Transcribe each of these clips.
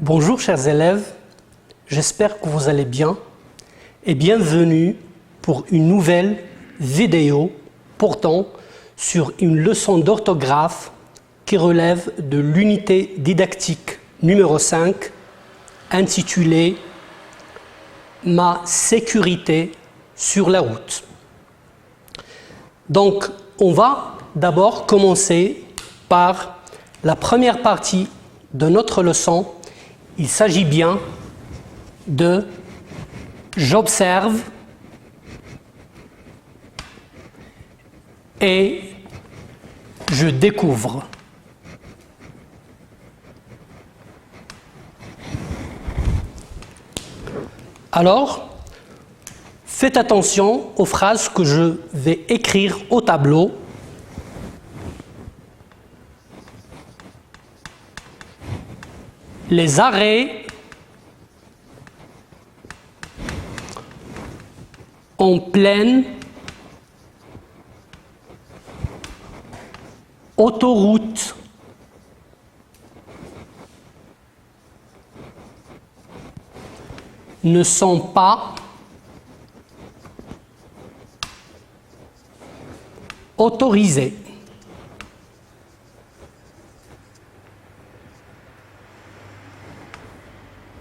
Bonjour chers élèves, j'espère que vous allez bien et bienvenue pour une nouvelle vidéo portant sur une leçon d'orthographe qui relève de l'unité didactique numéro 5 intitulée « Ma sécurité sur la route ». Donc on va d'abord commencer par la première partie de notre leçon. Il s'agit bien de « j'observe » et « je découvre ». Alors, faites attention aux phrases que je vais écrire au tableau. Les arrêts en pleine autoroute ne sont pas autorisés.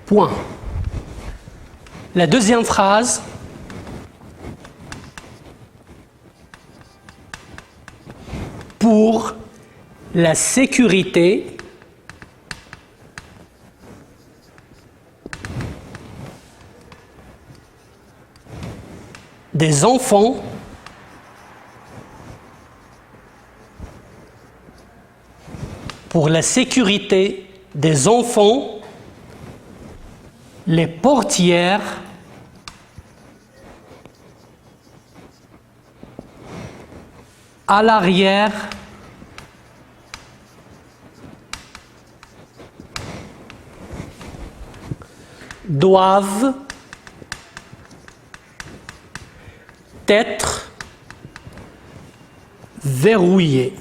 Point. La deuxième phrase, pour la sécurité des enfants les portières à l'arrière doivent être verrouillées.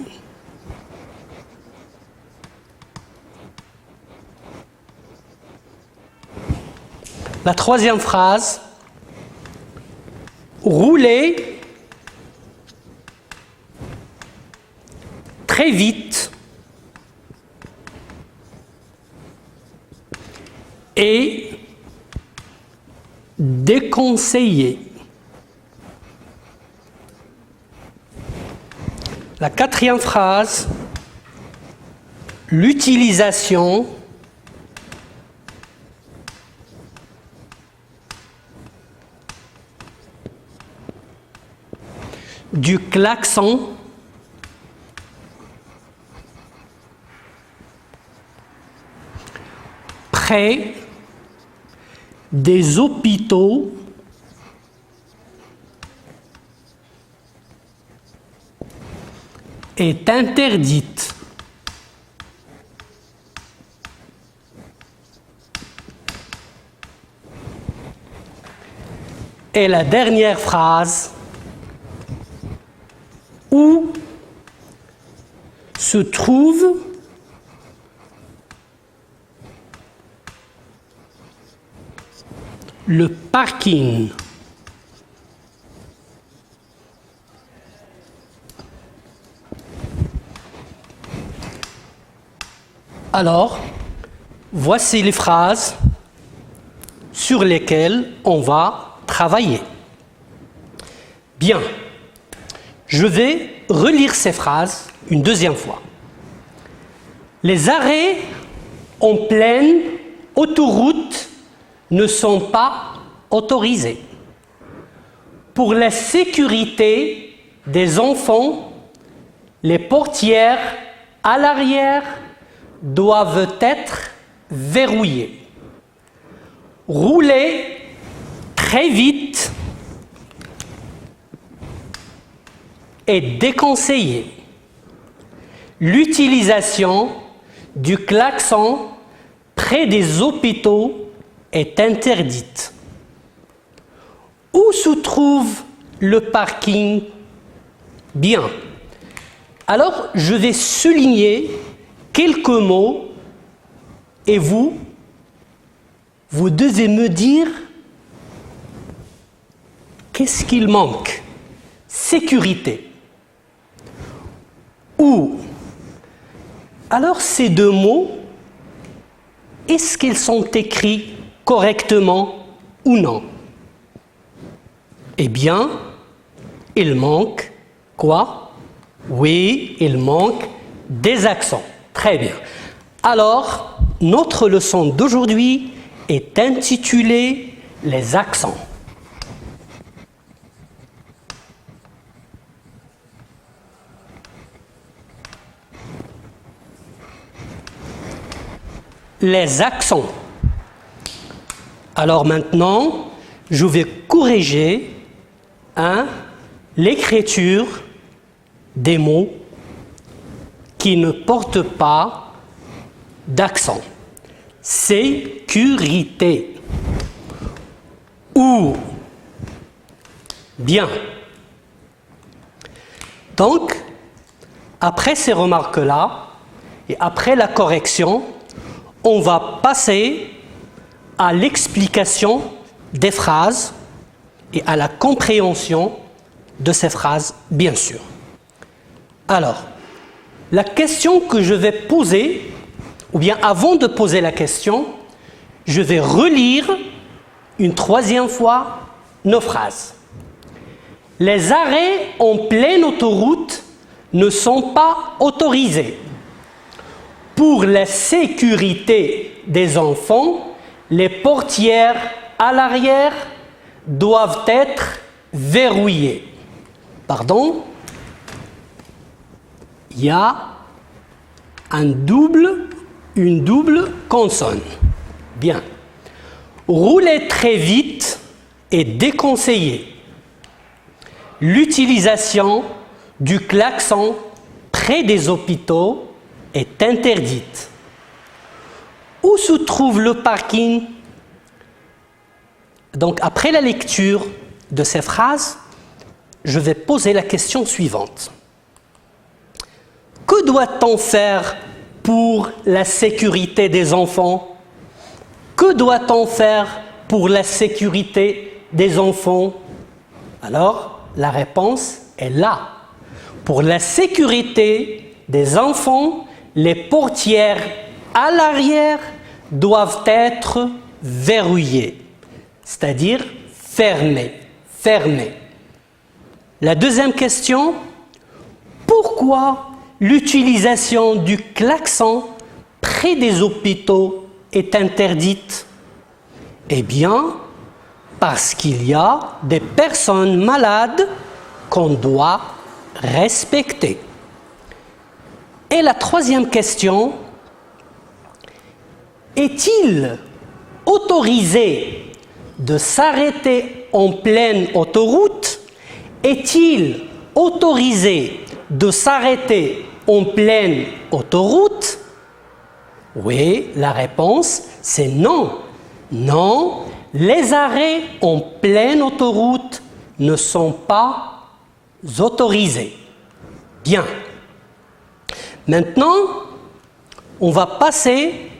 La troisième phrase, rouler très vite et déconseillé. La quatrième phrase, l'utilisation du klaxon près des hôpitaux est interdite. Et la dernière phrase, où se trouve le parking. Alors, voici les phrases sur lesquelles on va travailler. Bien, je vais relire ces phrases une deuxième fois. Les arrêts en pleine autoroute ne sont pas autorisés. Pour la sécurité des enfants, les portières à l'arrière doivent être verrouillées. Rouler très vite est déconseillé. L'utilisation du klaxon près des hôpitaux est interdite. Où se trouve le parking? Bien. Alors, je vais souligner quelques mots et vous vous devez me dire qu'est-ce qu'il manque? Sécurité. Ou, alors ces deux mots, est-ce qu'ils sont écrits correctement ou non? Eh bien, il manque quoi? Oui, il manque des accents. Très bien. Alors, notre leçon d'aujourd'hui est intitulée « Les accents ». Les accents. Alors maintenant, je vais corriger l'écriture des mots qui ne portent pas d'accent. Sécurité. Ou bien. Donc, après ces remarques-là, et après la correction, on va passer à l'explication des phrases et à la compréhension de ces phrases, bien sûr. Alors, la question que je vais poser, ou bien avant de poser la question, je vais relire une troisième fois nos phrases. Les arrêts en pleine autoroute ne sont pas autorisés. Pour la sécurité des enfants, les portières à l'arrière doivent être verrouillées. Pardon? Il y a une double consonne. Bien. Rouler très vite est déconseillé. L'utilisation du klaxon près des hôpitaux est interdite. Où se trouve le parking? Donc, après la lecture de ces phrases, je vais poser la question suivante. Que doit-on faire pour la sécurité des enfants? Que doit-on faire pour la sécurité des enfants? Alors, la réponse est là. Pour la sécurité des enfants, les portières à l'arrière doivent être verrouillées, c'est-à-dire fermées. La deuxième question, pourquoi l'utilisation du klaxon près des hôpitaux est interdite? Eh bien, parce qu'il y a des personnes malades qu'on doit respecter. Et la troisième question, est-il autorisé de s'arrêter en pleine autoroute? Est-il autorisé de s'arrêter en pleine autoroute? Oui, la réponse c'est non. Non, les arrêts en pleine autoroute ne sont pas autorisés. Bien. Maintenant, on va passer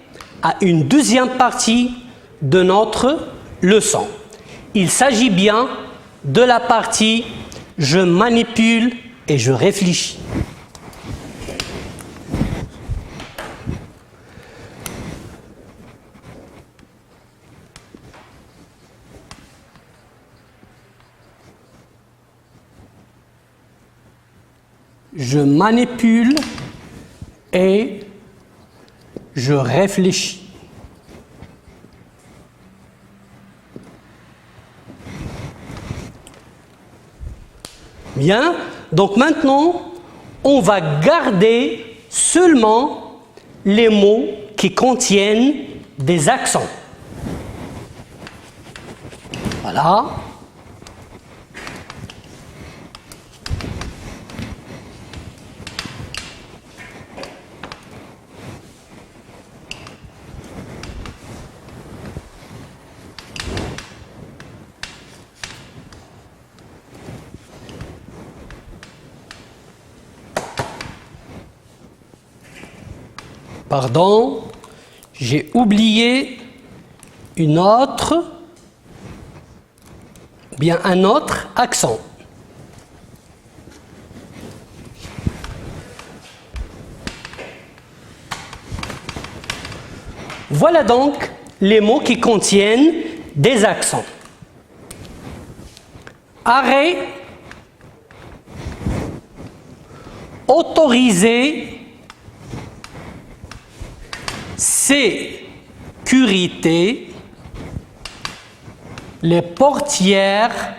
à une deuxième partie de notre leçon. Il s'agit bien de la partie « Je manipule et je réfléchis ». Je manipule et je réfléchis. Bien, donc maintenant, on va garder seulement les mots qui contiennent des accents. Voilà. Pardon, j'ai oublié une autre, bien un autre accent. Voilà donc les mots qui contiennent des accents. Arrêt, autorisé, sécurité, les portières,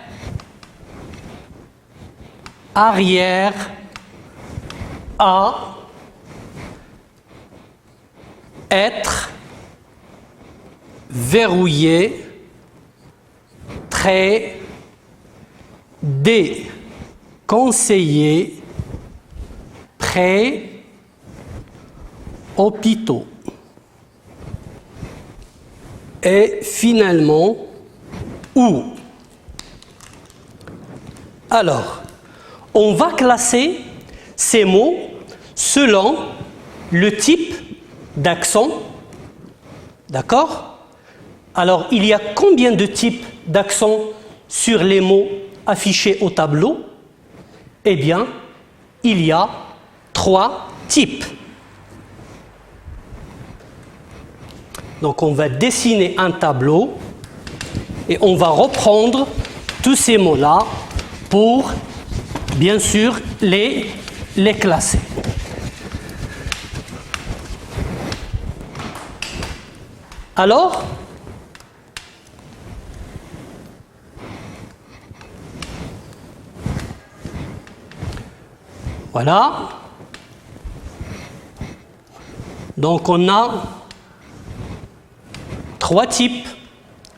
arrière, à, être, verrouillé, très, déconseillé, prêt, hôpitaux. Et finalement, où. Alors, on va classer ces mots selon le type d'accent. D'accord? Alors, il y a combien de types d'accents sur les mots affichés au tableau? Eh bien, il y a 3 types. Donc, on va dessiner un tableau et on va reprendre tous ces mots-là pour, bien sûr, les classer. Alors, voilà. Donc, on a 3 types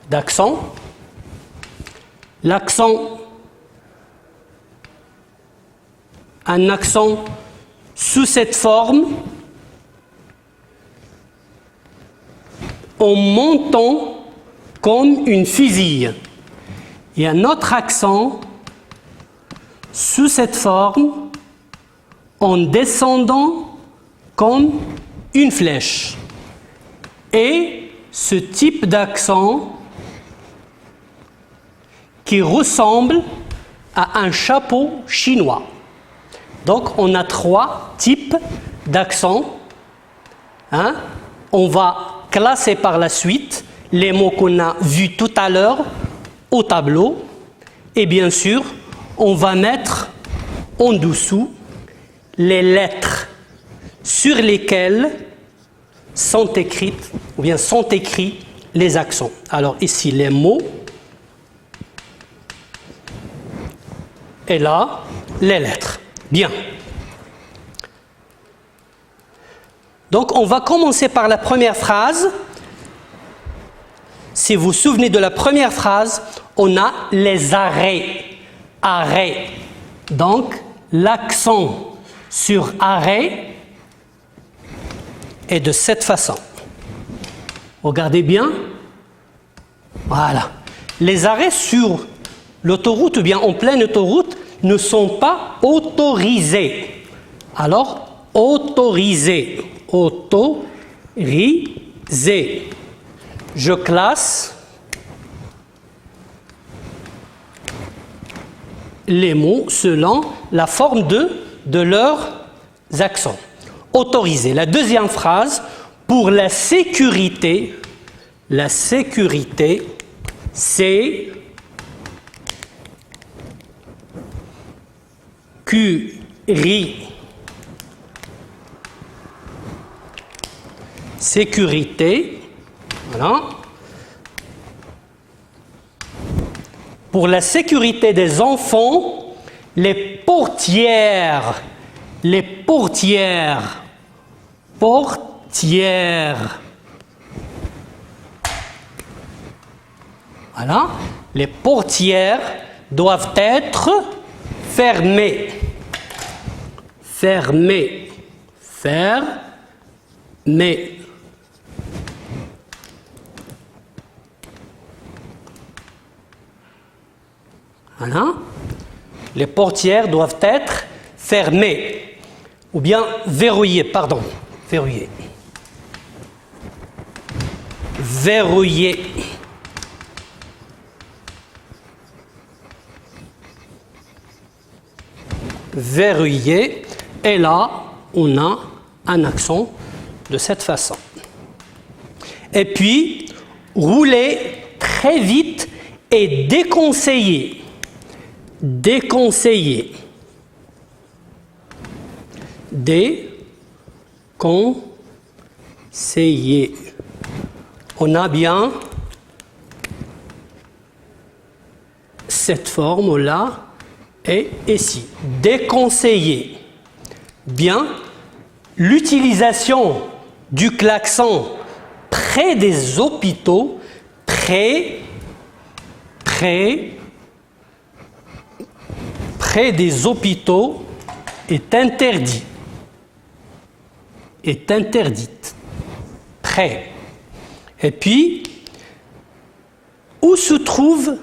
d'accents. Un accent sous cette forme, en montant comme une fusille. Et un autre accent sous cette forme, en descendant comme une flèche. Et ce type d'accent qui ressemble à un chapeau chinois. Donc, on a 3 types d'accents. On va classer par la suite les mots qu'on a vus tout à l'heure au tableau. Et bien sûr, on va mettre en dessous les lettres sur lesquelles sont écrites, ou bien sont écrits les accents. Alors ici, les mots. Et là, les lettres. Bien. Donc, on va commencer par la première phrase. Si vous vous souvenez de la première phrase, on a les arrêts. Arrêt. Donc, l'accent sur arrêt est de cette façon. Regardez bien. Voilà. Les arrêts sur l'autoroute ou bien en pleine autoroute ne sont pas autorisés. Alors, autorisé. Autorisé. Je classe les mots selon la forme de leurs accents. Autorisé. La deuxième phrase, pour la sécurité, c'est sécurité, voilà. Pour la sécurité des enfants, les portières, voilà, les portières doivent être fermées. Voilà. Les portières doivent être fermées. Ou bien verrouillées, pardon. Verrouillées. verrouillé. Et là, on a un accent de cette façon. Et puis, rouler très vite et déconseillé. Déconseillé. Déconseillé. On a bien cette forme-là et ici. Déconseillé. Bien, l'utilisation du klaxon près des hôpitaux, près des hôpitaux est interdit. Est interdite. Près. Et puis, où se trouve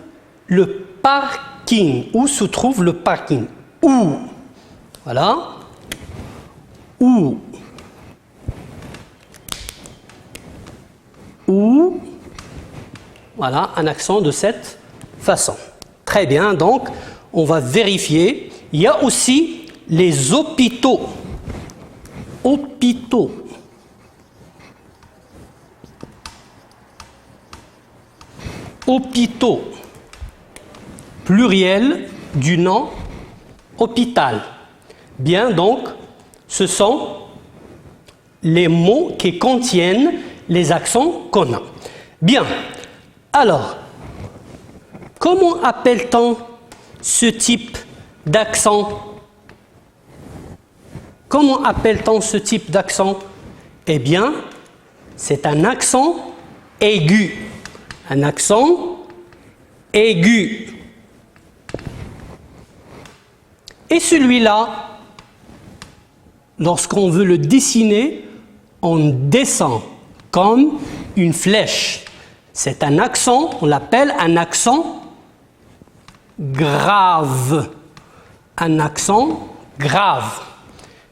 le parking? Où se trouve le parking? Où? Voilà. Où? Où? Voilà, un accent de cette façon. Très bien, donc, on va vérifier. Il y a aussi les hôpitaux. Hôpitaux. Hôpitaux. Pluriel du nom hôpital. Bien, donc, ce sont les mots qui contiennent les accents qu'on a. Bien. Alors, comment appelle-t-on ce type d'accent? Comment appelle-t-on ce type d'accent? Eh bien, c'est un accent aigu. Un accent aigu. Et celui-là, lorsqu'on veut le dessiner, on descend comme une flèche. C'est un accent, on l'appelle un accent grave. Un accent grave.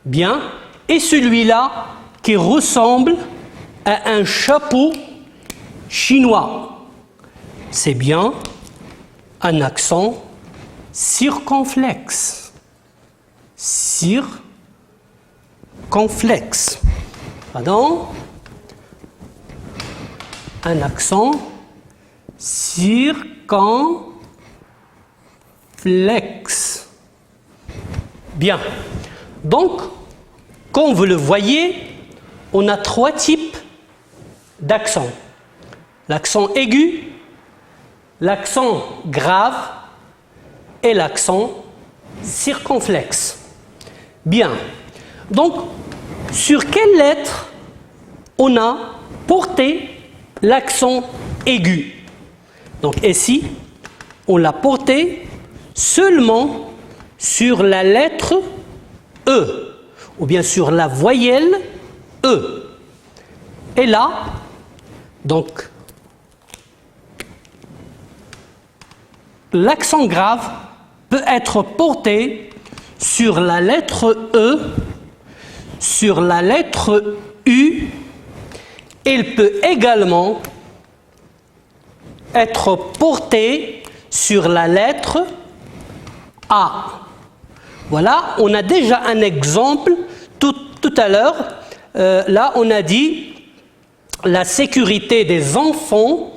Bien. Et celui-là qui ressemble à un chapeau chinois. C'est bien un accent circonflexe. Circonflexe. Pardon. Un accent circonflexe. Bien. Donc, comme vous le voyez, on a trois types d'accents. L'accent aigu, l'accent grave et l'accent circonflexe. Bien. Donc, sur quelle lettre on a porté l'accent aigu? Donc ici, on l'a porté seulement sur la lettre E, ou bien sur la voyelle E. Et là, donc, l'accent grave peut être porté sur la lettre E, sur la lettre U. Il peut également être porté sur la lettre A. Voilà, on a déjà un exemple tout à l'heure. Là, on a dit la sécurité des enfants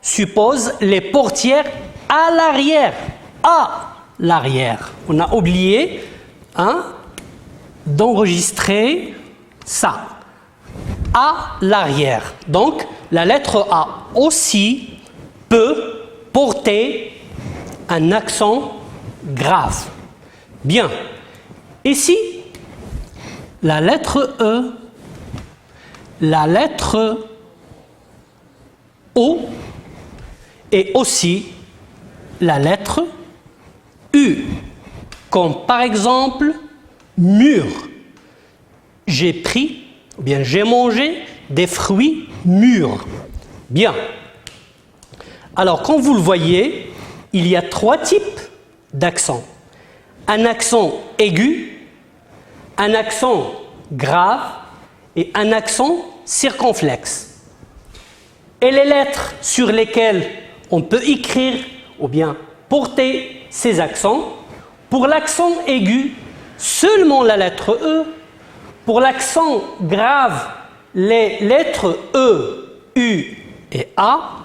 suppose les portières à l'arrière. À l'arrière. On a oublié d'enregistrer ça. À l'arrière. Donc, la lettre A aussi peut porter un accent grave. Bien. Ici, la lettre E, la lettre O et aussi la lettre U. Comme par exemple, mûr. J'ai pris, ou bien j'ai mangé des fruits mûrs. Bien. Alors, comme vous le voyez, il y a trois types d'accents. Un accent aigu, un accent grave et un accent circonflexe. Et les lettres sur lesquelles on peut écrire ou bien porter ces accents, Pour l'accent aigu, seulement la lettre E. Pour l'accent grave, les lettres E, U et A.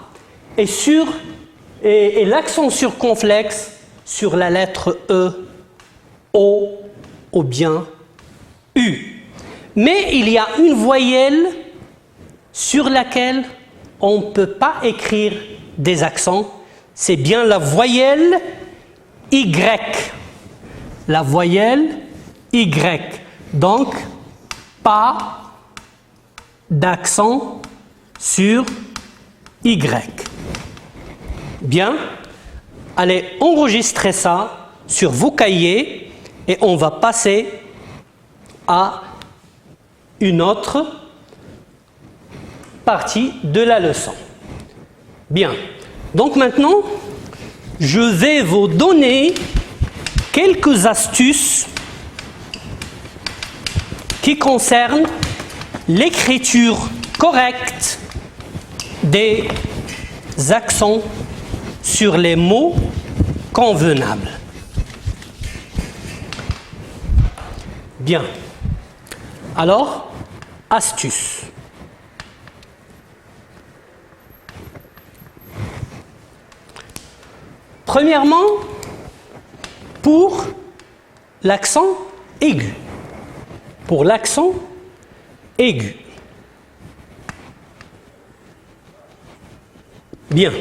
Et l'accent circonflexe sur la lettre E, O ou bien U. Mais il y a une voyelle sur laquelle on ne peut pas écrire des accents. C'est bien la voyelle Y. La voyelle Y. Donc, pas d'accent sur Y. Bien. Allez enregistrer ça sur vos cahiers et on va passer à une autre partie de la leçon. Bien. Donc maintenant, je vais vous donner quelques astuces qui concernent l'écriture correcte des accents sur les mots convenables. Bien. Alors, astuce. Premièrement, pour l'accent aigu. Pour l'accent aigu. Bien.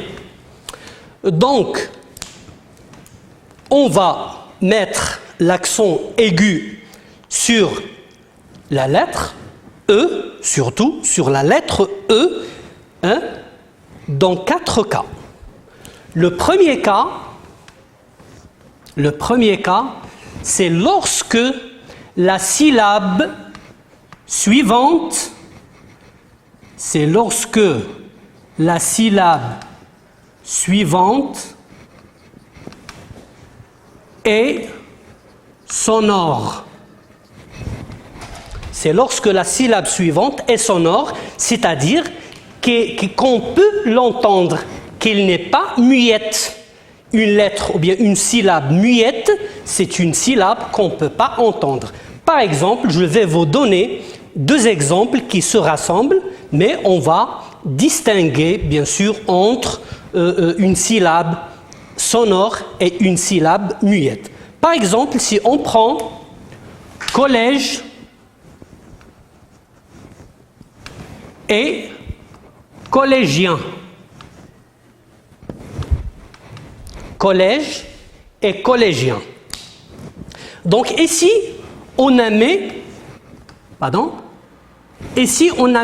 Donc, on va mettre l'accent aigu sur la lettre E, surtout sur la lettre E, hein, dans 4 cas. Le premier cas, c'est lorsque la syllabe suivante, est sonore. C'est lorsque la syllabe suivante est sonore, c'est-à-dire qu'on peut l'entendre, qu'elle n'est pas muette. Une lettre ou bien une syllabe muette, c'est une syllabe qu'on ne peut pas entendre. Par exemple, je vais vous donner 2 exemples qui se rassemblent, mais on va distinguer, bien sûr, entre une syllabe sonore et une syllabe muette. Par exemple, si on prend collège et collégien. Collège et collégien. Donc ici, on a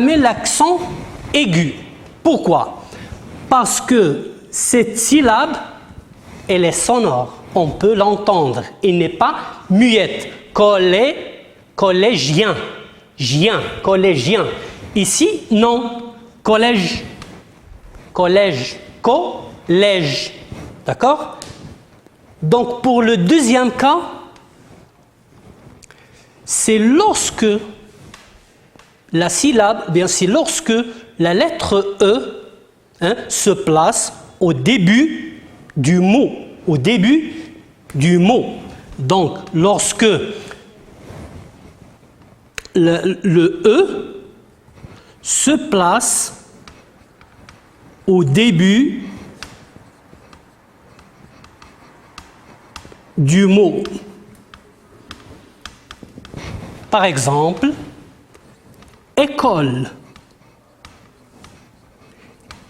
mis l'accent aigu. Pourquoi? Parce que cette syllabe, elle est sonore. On peut l'entendre. Elle n'est pas muette. Collégien. Collégien. Ici, non. Collège. Collège. D'accord? Donc, pour le deuxième cas, c'est lorsque la syllabe, c'est lorsque la lettre E se place au début du mot. Donc, lorsque le E se place au début du mot. Par exemple, école,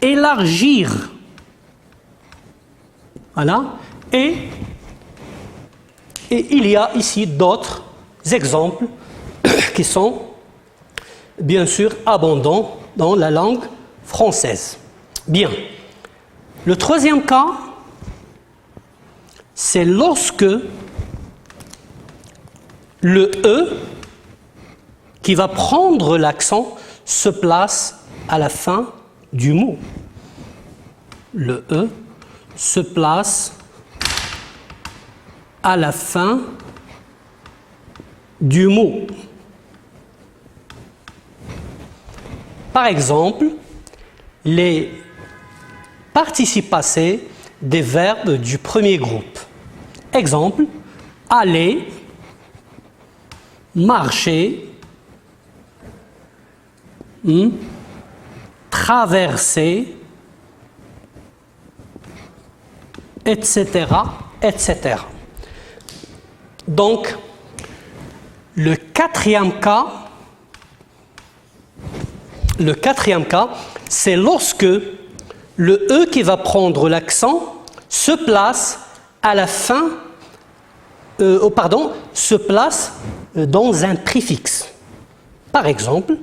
élargir. Voilà. Et il y a ici d'autres exemples qui sont bien sûr abondants dans la langue française. Bien. Le troisième cas, c'est lorsque le E qui va prendre l'accent se place à la fin du mot. Le E se place à la fin du mot. Par exemple, les participes passés des verbes du premier groupe. Exemple, aller, marcher, traverser, etc., etc. Donc, le quatrième cas, c'est lorsque le E qui va prendre l'accent se place à la fin, se place dans un préfixe. Par exemple,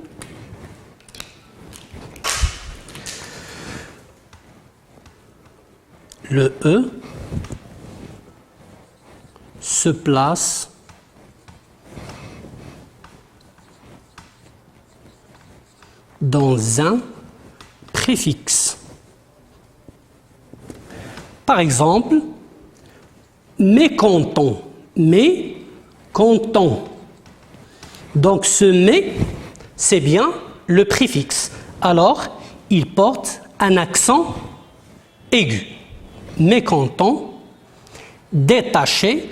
le E se place dans un préfixe. Par exemple, mécontent, mécontent. Donc ce mais, c'est bien le préfixe. Alors, il porte un accent aigu. Mécontent, détaché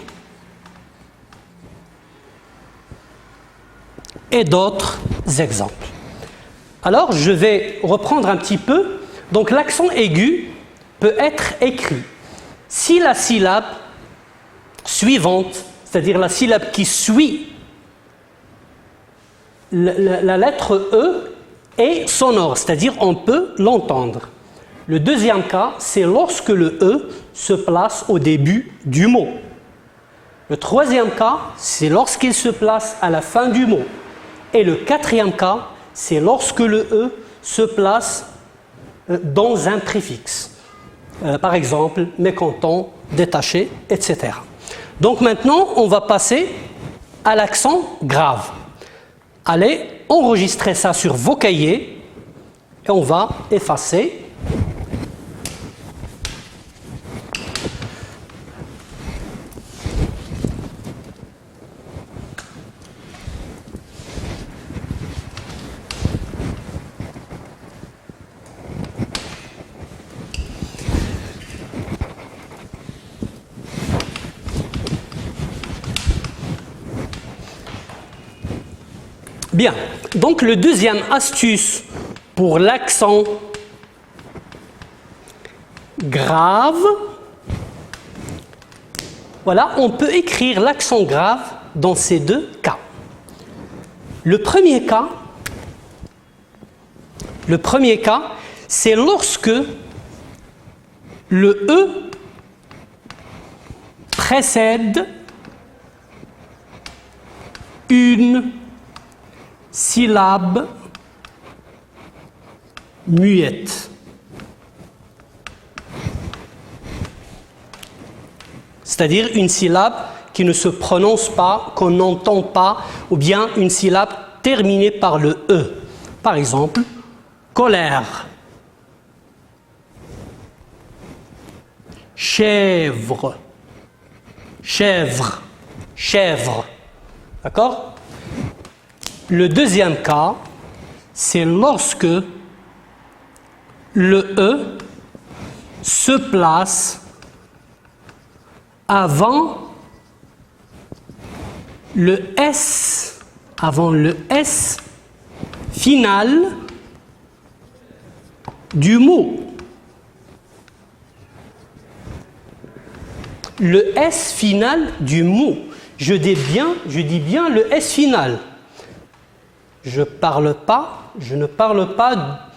et d'autres exemples. Alors, je vais reprendre un petit peu. Donc, l'accent aigu peut être écrit si la syllabe suivante, c'est-à-dire la syllabe qui suit la lettre E, est sonore, c'est-à-dire on peut l'entendre. Le deuxième cas, c'est lorsque le E se place au début du mot. Le troisième cas, c'est lorsqu'il se place à la fin du mot. Et le quatrième cas, c'est lorsque le E se place dans un préfixe. Par exemple, mécontent, détaché, etc. Donc maintenant, on va passer à l'accent grave. Allez, enregistrez ça sur vos cahiers et on va effacer. Bien, donc le deuxième astuce pour l'accent grave, voilà, on peut écrire l'accent grave dans ces deux cas. Le premier cas, c'est lorsque le E précède une syllabe muette. C'est-à-dire une syllabe qui ne se prononce pas, qu'on n'entend pas, ou bien une syllabe terminée par le E. Par exemple, colère, chèvre, chèvre, chèvre. D'accord ? Le deuxième cas, c'est lorsque le E se place avant le S final du mot. Le S final du mot. Je dis bien le S final. Je ne parle pas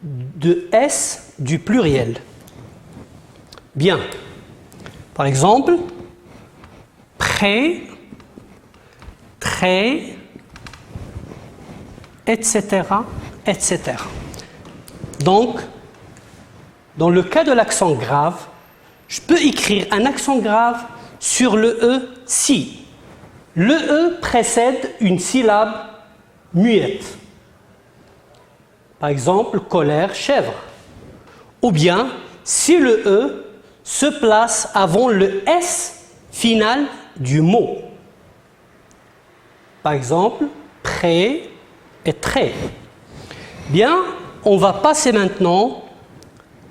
de S du pluriel. Bien. Par exemple, prêt, très, etc., etc. Donc, dans le cas de l'accent grave, je peux écrire un accent grave sur le E si le E précède une syllabe muette. Par exemple, colère, chèvre. Ou bien, si le E se place avant le S final du mot. Par exemple, prêt et très. Bien, on va passer maintenant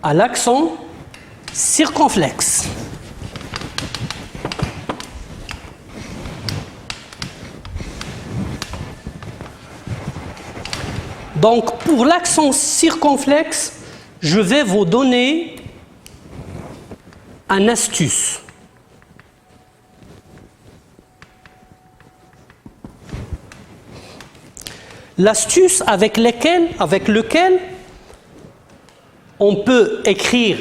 à l'accent circonflexe. Donc, pour l'accent circonflexe, je vais vous donner une astuce. L'astuce avec lequel on peut écrire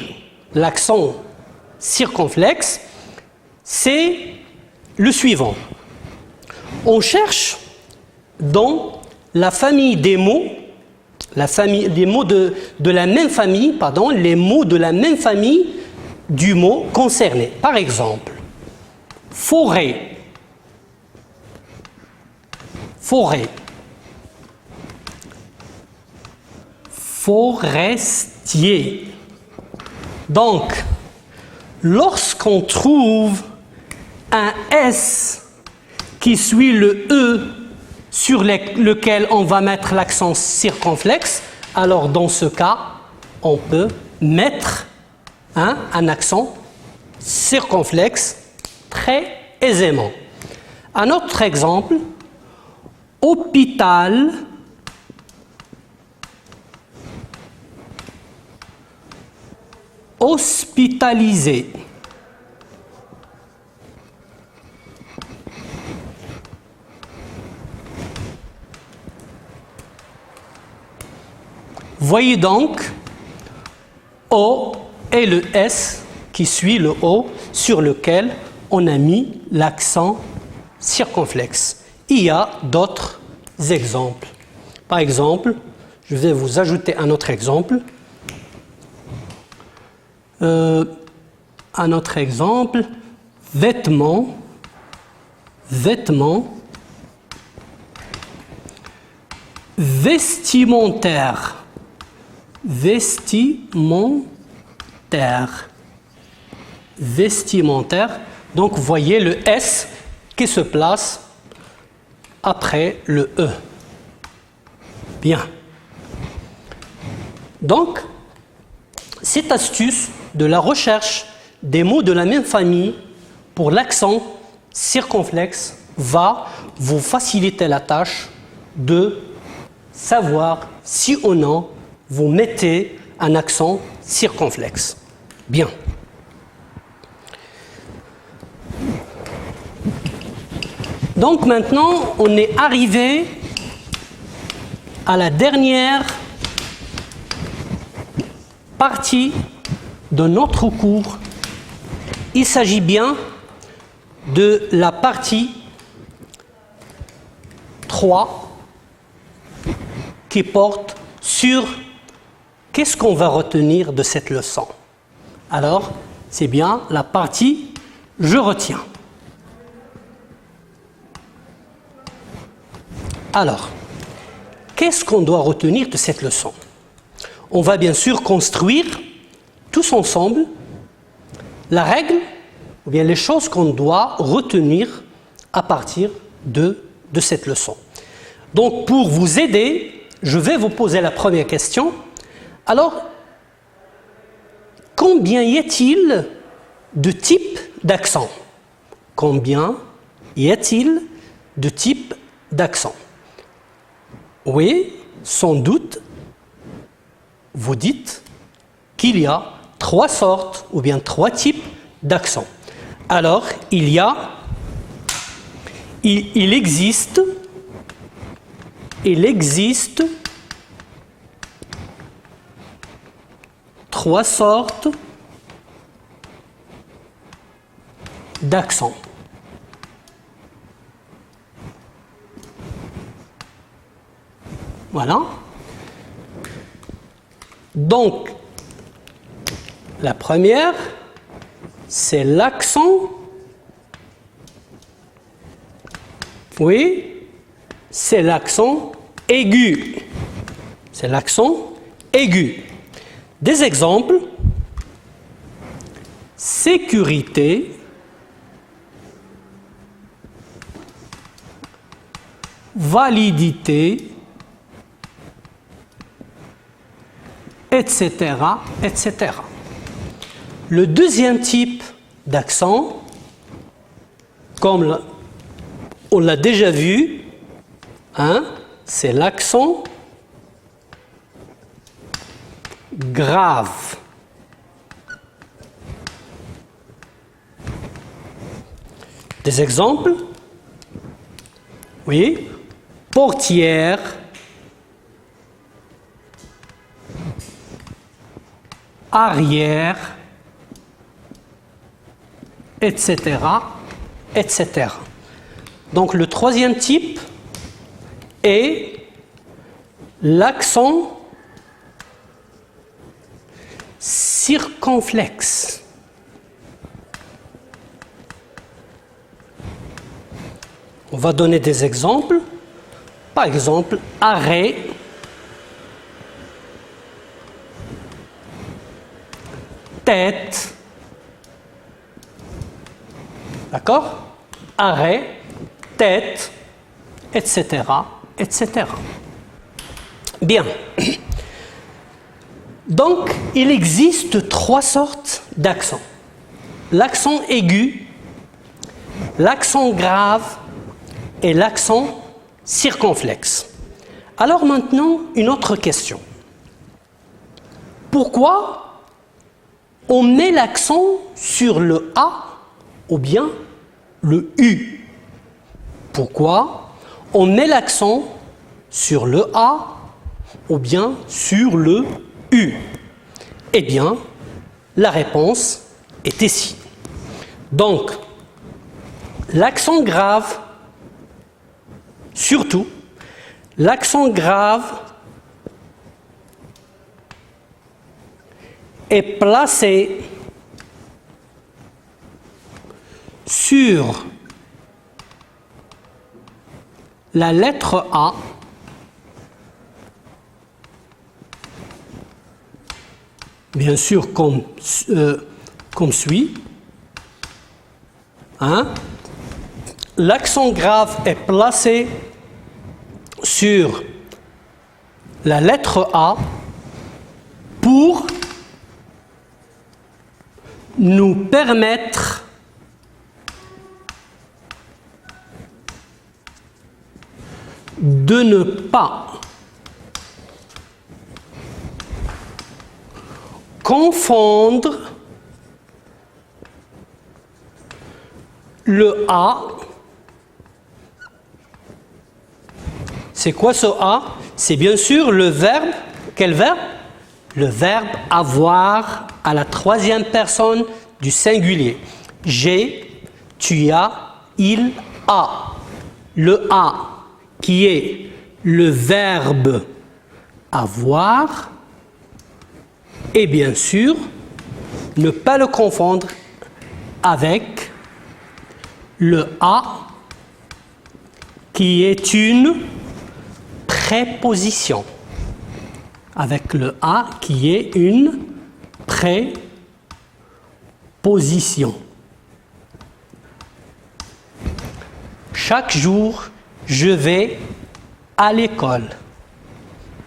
l'accent circonflexe, c'est le suivant. On cherche dans la famille des mots, les mots de la même famille, pardon, les mots de la même famille du mot concerné. Par exemple, forêt, forêt, forestier. Donc, lorsqu'on trouve un S qui suit le E sur lequel on va mettre l'accent circonflexe, alors dans ce cas, on peut mettre un accent circonflexe très aisément. Un autre exemple, hôpital, hospitalisé. Voyez donc O et le S qui suit le O sur lequel on a mis l'accent circonflexe. Il y a d'autres exemples. Par exemple, je vais vous ajouter un autre exemple. Un autre exemple, vêtements, vêtements, vestimentaire, vestimentaire, vestimentaire. Donc, vous voyez le S qui se place après le E. Bien. Donc, cette astuce de la recherche des mots de la même famille pour l'accent circonflexe va vous faciliter la tâche de savoir si ou non vous mettez un accent circonflexe. Bien. Donc maintenant, on est arrivé à la dernière partie de notre cours. Il s'agit bien de la partie 3 qui porte sur qu'est-ce qu'on va retenir de cette leçon. Alors, c'est bien la partie « Je retiens ». Alors, qu'est-ce qu'on doit retenir de cette leçon? On va bien sûr construire tous ensemble la règle ou bien les choses qu'on doit retenir à partir de cette leçon. Donc, pour vous aider, je vais vous poser la première question. Alors, combien y a-t-il de types d'accents? Combien y a-t-il de types d'accents? Oui, sans doute, vous dites qu'il y a 3 sortes ou bien 3 types d'accents. Alors, il existe 3 sortes d'accents. Voilà. Donc, la première, c'est l'accent. Oui, c'est l'accent aigu. C'est l'accent aigu. Des exemples: sécurité, validité, etc., etc. Le deuxième type d'accent, comme on l'a déjà vu, c'est l'accent grave. Des exemples? Oui. Portière, arrière, etc., etc. Donc le troisième type est l'accent circonflexe. On va donner des exemples. Par exemple, arrêt, tête, d'accord? Arrêt, tête, etc., etc. Bien. Donc, il existe trois sortes d'accents. L'accent aigu, l'accent grave et l'accent circonflexe. Alors maintenant, une autre question. Pourquoi on met l'accent sur le A ou bien le U? Pourquoi on met l'accent sur le A ou bien sur le U? Eh bien, la réponse est ici. Donc, l'accent grave, surtout, l'accent grave est placé sur la lettre A bien sûr comme suit. Hein? L'accent grave est placé sur la lettre A pour nous permettre de ne pas confondre le A. C'est quoi ce A? C'est bien sûr le verbe. Quel verbe? Le verbe avoir à la troisième personne du singulier. J'ai, tu as, il a. Le A qui est le verbe avoir et bien sûr ne pas le confondre avec le A qui est une préposition. Avec le A qui est une préposition. Chaque jour, je vais à l'école.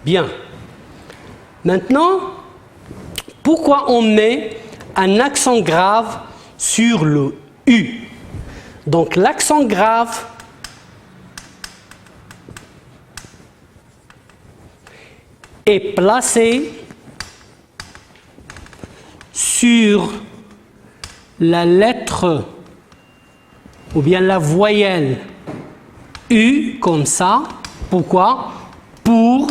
Bien. Maintenant, pourquoi on met un accent grave sur le U? Donc l'accent grave est placé sur la lettre ou bien la voyelle U comme ça. Pourquoi? Pour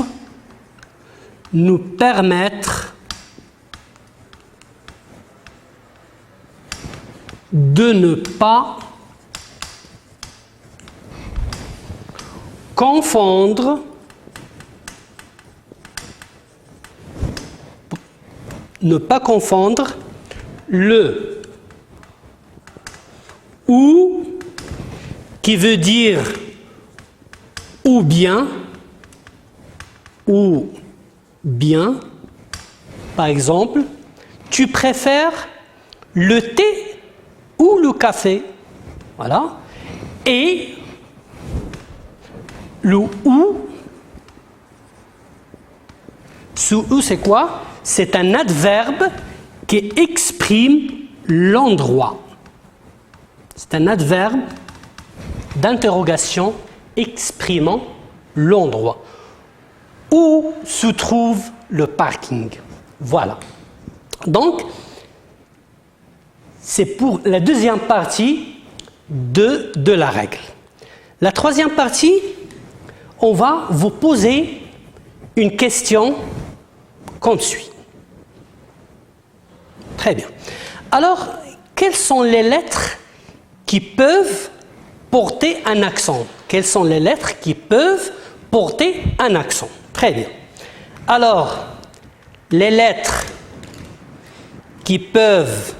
nous permettre de ne pas confondre le ou qui veut dire ou bien, par exemple, tu préfères le thé ou le café? Voilà. Et le ou, ce ou c'est quoi? C'est un adverbe qui exprime l'endroit. C'est un adverbe d'interrogation exprimant l'endroit. Où se trouve le parking? Voilà. Donc, c'est pour la deuxième partie de la règle. La troisième partie, on va vous poser une question comme suit. Très bien. Alors, quelles sont les lettres qui peuvent porter un accent? Quelles sont les lettres qui peuvent porter un accent? Très bien. Alors, les lettres qui peuvent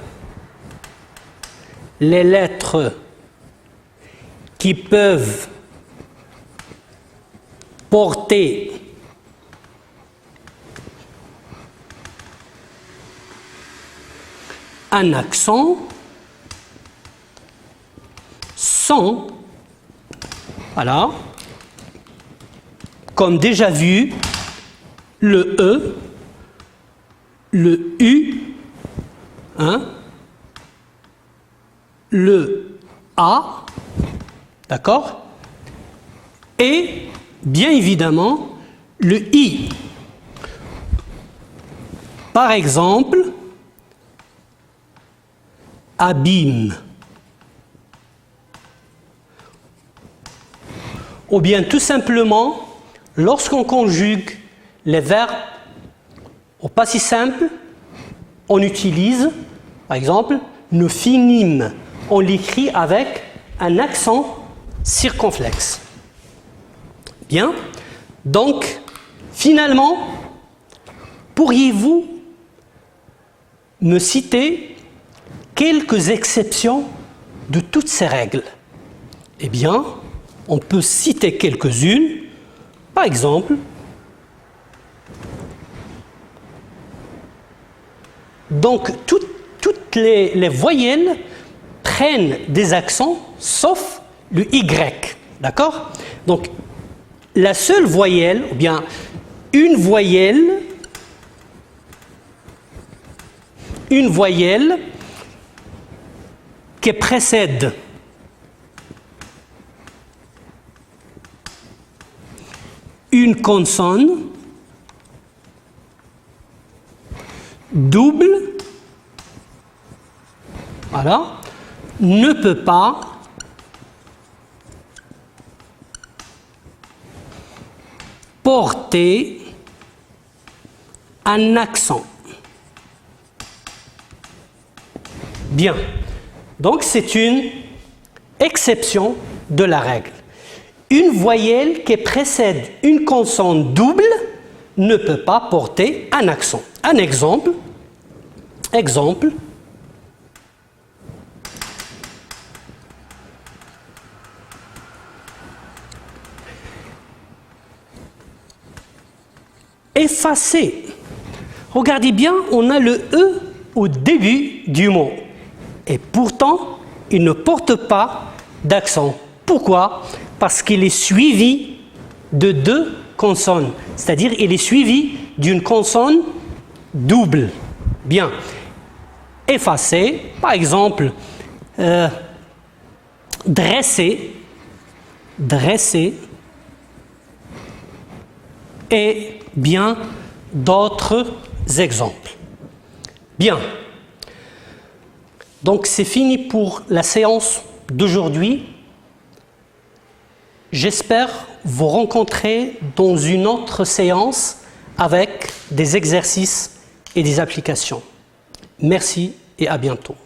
porter un accent sont, voilà, comme déjà vu, le E, le U, hein, le A, d'accord, et bien évidemment le I. Par exemple, abîme, ou bien tout simplement, lorsqu'on conjugue les verbes au passé simple, on utilise, par exemple, nous finîmes. On l'écrit avec un accent circonflexe. Bien. Donc, finalement, pourriez-vous me citer quelques exceptions de toutes ces règles? Eh bien, on peut citer quelques-unes. Par exemple, donc toutes les voyelles prennent des accents sauf le Y. D'accord? Donc, la seule voyelle, ou bien une voyelle qui précède une consonne double, voilà, ne peut pas porter un accent. Bien. Donc, c'est une exception de la règle. Une voyelle qui précède une consonne double ne peut pas porter un accent. Un exemple. Effacer. Regardez bien, on a le E au début du mot. Et pourtant, il ne porte pas d'accent. Pourquoi? Parce qu'il est suivi de deux consonnes. C'est-à-dire, il est suivi d'une consonne double. Bien. Effacer, par exemple, dresser, et bien d'autres exemples. Bien. Donc c'est fini pour la séance d'aujourd'hui. J'espère vous rencontrer dans une autre séance avec des exercices et des applications. Merci et à bientôt.